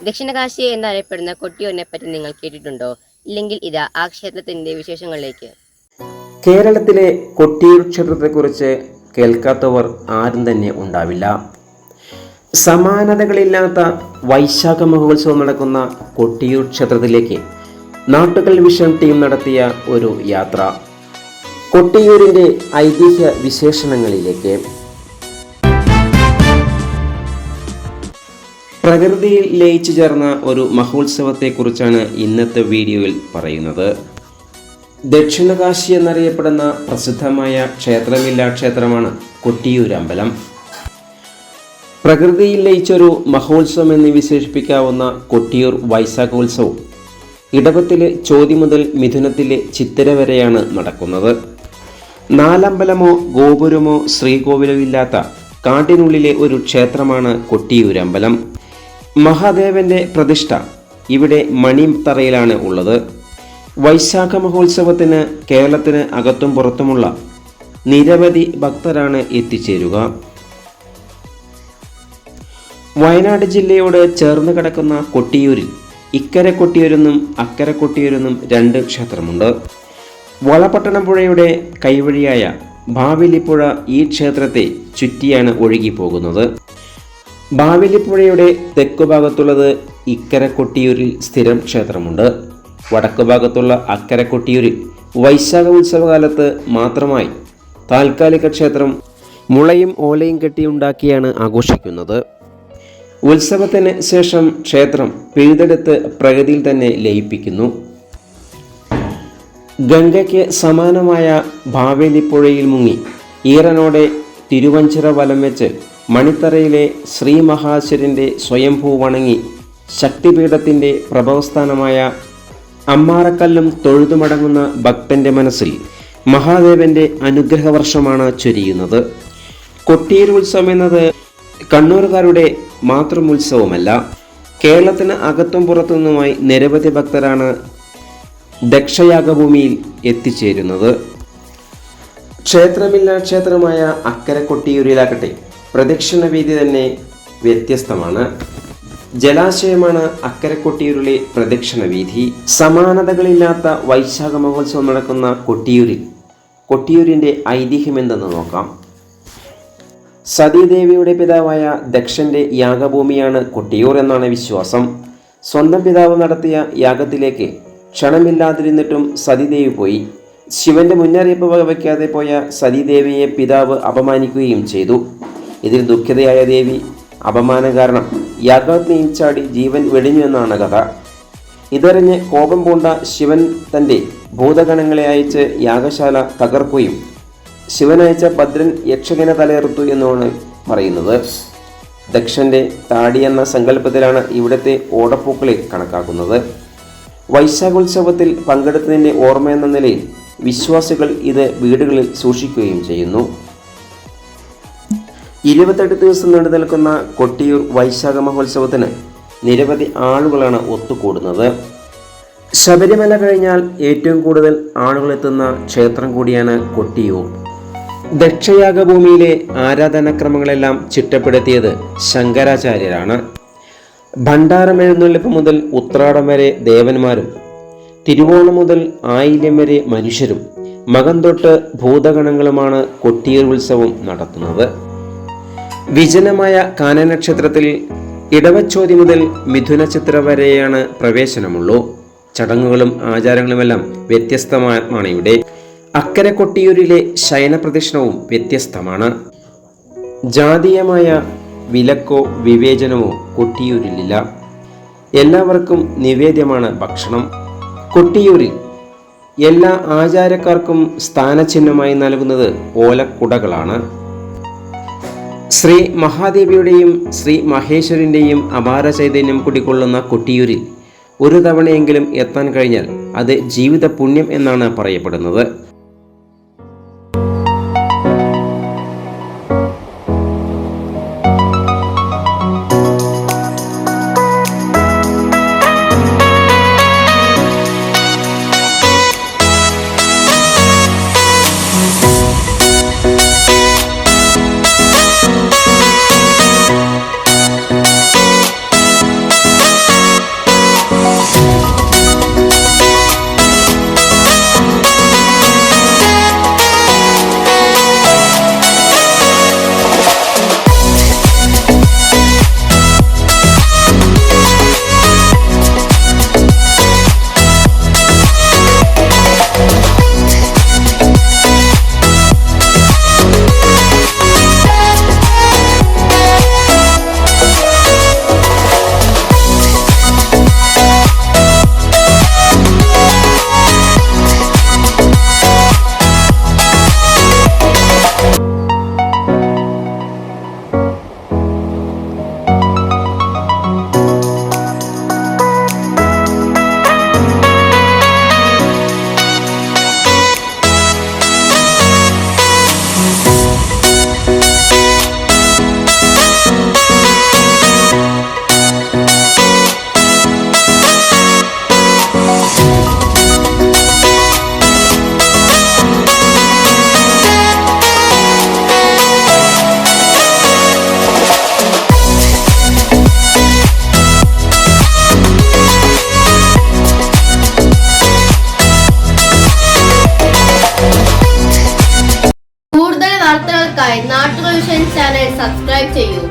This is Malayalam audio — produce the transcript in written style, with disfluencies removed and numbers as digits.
ദക്ഷിണകാശി എന്നറിയപ്പെടുന്ന കൊട്ടിയൂരിനെ പറ്റി നിങ്ങൾ കേട്ടിട്ടുണ്ടോ? ഇല്ലെങ്കിൽ ഇതാ ആ ക്ഷേത്രത്തിന്റെ വിശേഷങ്ങളിലേക്ക്. കേരളത്തിലെ കൊട്ടിയൂർ ക്ഷേത്രത്തെക്കുറിച്ച് കേൾക്കാത്തവർ ആരും തന്നെ ഉണ്ടാവില്ല. സമാനതകളില്ലാത്ത വൈശാഖ മഹോത്സവം നടക്കുന്ന കൊട്ടിയൂർ ക്ഷേത്രത്തിലേക്ക് നാട്ടുകൽ വിഷൻ ടീം നടത്തിയ ഒരു യാത്ര. കൊട്ടിയൂരിൻ്റെ ഐതിഹ്യ വിശേഷണങ്ങളിലേക്ക്. പ്രകൃതിയിൽ ലയിച്ചു ചേർന്ന ഒരു മഹോത്സവത്തെക്കുറിച്ചാണ് ഇന്നത്തെ വീഡിയോയിൽ പറയുന്നത്. ദക്ഷിണകാശി എന്നറിയപ്പെടുന്ന പ്രസിദ്ധമായ ക്ഷേത്രമില്ലാ ക്ഷേത്രമാണ് കൊട്ടിയൂർ അമ്പലം. പ്രകൃതിയിൽ ലയിച്ചൊരു മഹോത്സവം എന്ന് വിശേഷിപ്പിക്കാവുന്ന കൊട്ടിയൂർ വൈശാഖോത്സവം ഇടവത്തിലെ ചോതി മുതൽ മിഥുനത്തിലെ ചിത്തിര വരെയാണ് നടക്കുന്നത്. നാലമ്പലമോ ഗോപുരമോ ശ്രീകോവിലോ ഇല്ലാത്ത കാട്ടിനുള്ളിലെ ഒരു ക്ഷേത്രമാണ് കൊട്ടിയൂരമ്പലം. മഹാദേവന്റെ പ്രതിഷ്ഠ ഇവിടെ മണിത്തറയിലാണ് ഉള്ളത്. വൈശാഖ മഹോത്സവത്തിന് കേരളത്തിന് അകത്തും പുറത്തുമുള്ള നിരവധി ഭക്തരാണ് എത്തിച്ചേരുക. വയനാട് ജില്ലയോട് ചേർന്ന് കിടക്കുന്ന കൊട്ടിയൂരിൽ ഇക്കരെ കൊട്ടിയൂരെന്നും അക്കരെ കൊട്ടിയൂരെന്നും രണ്ട് ക്ഷേത്രമുണ്ട്. വളപട്ടണം പുഴയുടെ കൈവഴിയായ ബാവലിപ്പുഴ ഈ ക്ഷേത്രത്തെ ചുറ്റിയാണ് ഒഴുകിപ്പോകുന്നത്. ബാവലിപ്പുഴയുടെ തെക്കുഭാഗത്തുള്ളത് ഇക്കരെ കൊട്ടിയൂരിൽ സ്ഥിരം ക്ഷേത്രമുണ്ട്. വടക്കുഭാഗത്തുള്ള അക്കരെ കൊട്ടിയൂരിൽ വൈശാഖ ഉത്സവകാലത്ത് മാത്രമായി താൽക്കാലിക ക്ഷേത്രം മുളയും ഓലയും കെട്ടിയുണ്ടാക്കിയാണ് ആഘോഷിക്കുന്നത്. ഉത്സവത്തിന് ശേഷം ക്ഷേത്രം പിഴുതെടുത്ത് പ്രകൃതിയിൽ തന്നെ ലയിപ്പിക്കുന്നു. ഗംഗയ്ക്ക് സമാനമായ ബാവേലിപ്പുഴയിൽ മുങ്ങി ഈറനോടെ തിരുവഞ്ചിറ വലം വെച്ച് മണിത്തറയിലെ ശ്രീ മഹാശ്വരൻ്റെ സ്വയംഭൂ വണങ്ങി ശക്തിപീഠത്തിൻ്റെ പ്രഭവസ്ഥാനമായ അമ്മാറക്കല്ലും തൊഴുതുമടങ്ങുന്ന ഭക്തന്റെ മനസ്സിൽ മഹാദേവന്റെ അനുഗ്രഹവർഷമാണ് ചൊരിയുന്നത്. കൊട്ടിയൂർ ഉത്സവം എന്നത് കണ്ണൂരുകാരുടെ മാത്രം ഉത്സവമല്ല. കേരളത്തിന് അകത്തും പുറത്തുനിന്നുമായി നിരവധി ഭക്തരാണ് ദക്ഷയാഗഭൂമിയിൽ എത്തിച്ചേരുന്നത്. ക്ഷേത്രമില്ലാ ക്ഷേത്രമായ അക്കരെ കൊട്ടിയൂരിലാകട്ടെ പ്രദക്ഷിണ വീതി തന്നെ വ്യത്യസ്തമാണ്. ജലാശയമാണ് അക്കരെ കൊട്ടിയൂരിലെ പ്രദക്ഷിണ വീതി. സമാനതകളില്ലാത്ത വൈശാഖ മഹോത്സവം നടക്കുന്ന കൊട്ടിയൂരിൻ്റെ ഐതിഹ്യം എന്തെന്ന് നോക്കാം. സതീദേവിയുടെ പിതാവായ ദക്ഷന്റെ യാഗഭൂമിയാണ് കൊട്ടിയൂർ എന്നാണ് വിശ്വാസം. സ്വന്തം പിതാവ് നടത്തിയ യാഗത്തിലേക്ക് ക്ഷണമില്ലാതിരുന്നിട്ടും സതീദേവി പോയി. ശിവന്റെ മുന്നറിയിപ്പ് വകവയ്ക്കാതെ പോയ സതീദേവിയെ പിതാവ് അപമാനിക്കുകയും ചെയ്തു. ഇതിൽ ദുഃഖിതയായ ദേവി അപമാനം കാരണം യാഗാഗ്നിയിൽ ചാടി ജീവൻ വെടിഞ്ഞു എന്നാണ് കഥ. ഇതറിഞ്ഞ് കോപം പൂണ്ട ശിവൻ തൻ്റെ ഭൂതഗണങ്ങളെ അയച്ച് യാഗശാല തകർക്കുകയും ശിവനയച്ച ഭദ്രൻ യക്ഷകനെ തലയെറുത്തു എന്നാണ് പറയുന്നത്. ദക്ഷന്റെ താടി എന്ന സങ്കല്പത്തിലാണ് ഇവിടുത്തെ ഓടപ്പൂക്കളെ കണക്കാക്കുന്നത്. വൈശാഖോത്സവത്തിൽ പങ്കെടുത്തതിൻ്റെ ഓർമ്മയെന്ന നിലയിൽ വിശ്വാസികൾ ഇത് വീടുകളിൽ സൂക്ഷിക്കുകയും ചെയ്യുന്നു. 28 ദിവസം നീണ്ടു നിൽക്കുന്ന കൊട്ടിയൂർ വൈശാഖ മഹോത്സവത്തിന് നിരവധി ആളുകളാണ് ഒത്തുകൂടുന്നത്. ശബരിമല കഴിഞ്ഞാൽ ഏറ്റവും കൂടുതൽ ആളുകളെത്തുന്ന ക്ഷേത്രം കൂടിയാണ് കൊട്ടിയൂർ. ദക്ഷയാഗഭൂമിയിലെ ആരാധനാക്രമങ്ങളെല്ലാം ചിട്ടപ്പെടുത്തിയത് ശങ്കരാചാര്യരാണ്. ഭണ്ഡാരം എഴുന്നള്ളിപ്പ് മുതൽ ഉത്രാടം വരെ ദേവന്മാരും തിരുവോണം മുതൽ ആയില്യം വരെ മനുഷ്യരും മകം തൊട്ട് ഭൂതഗണങ്ങളുമാണ് കൊട്ടിയൂർ ഉത്സവം നടത്തുന്നത്. വിജനമായ കാനനക്ഷേത്രത്തിൽ ഇടവച്ചോതി മുതൽ മിഥുന ചിത്ര വരെയാണ് പ്രവേശനമുള്ളൂ. ചടങ്ങുകളും ആചാരങ്ങളുമെല്ലാം വ്യത്യസ്തമാണ് ഇവിടെ. അക്കരെ കൊട്ടിയൂരിലെ ശയനപ്രദക്ഷിണവും വ്യത്യസ്തമാണ്. ജാതീയമായ വിലക്കോ വിവേചനമോ കൊട്ടിയൂരിലില്ല. എല്ലാവർക്കും നിവേദ്യമാണ് ഭക്ഷണം. കൊട്ടിയൂരിൽ എല്ലാ ആചാരക്കാർക്കും സ്ഥാനചിഹ്നമായി നൽകുന്നത് ഓലക്കുടകളാണ്. ശ്രീ മഹാദേവിയുടെയും ശ്രീ മഹേശ്വരൻ്റെയും അപാര ചൈതന്യം കുടികൊള്ളുന്ന കൊട്ടിയൂരിൽ ഒരു തവണയെങ്കിലും എത്താൻ കഴിഞ്ഞാൽ അത് ജീവിത പുണ്യം എന്നാണ് പറയപ്പെടുന്നത്. ചാനൽ സബ്സ്ക്രൈബ് ചെയ്യൂ.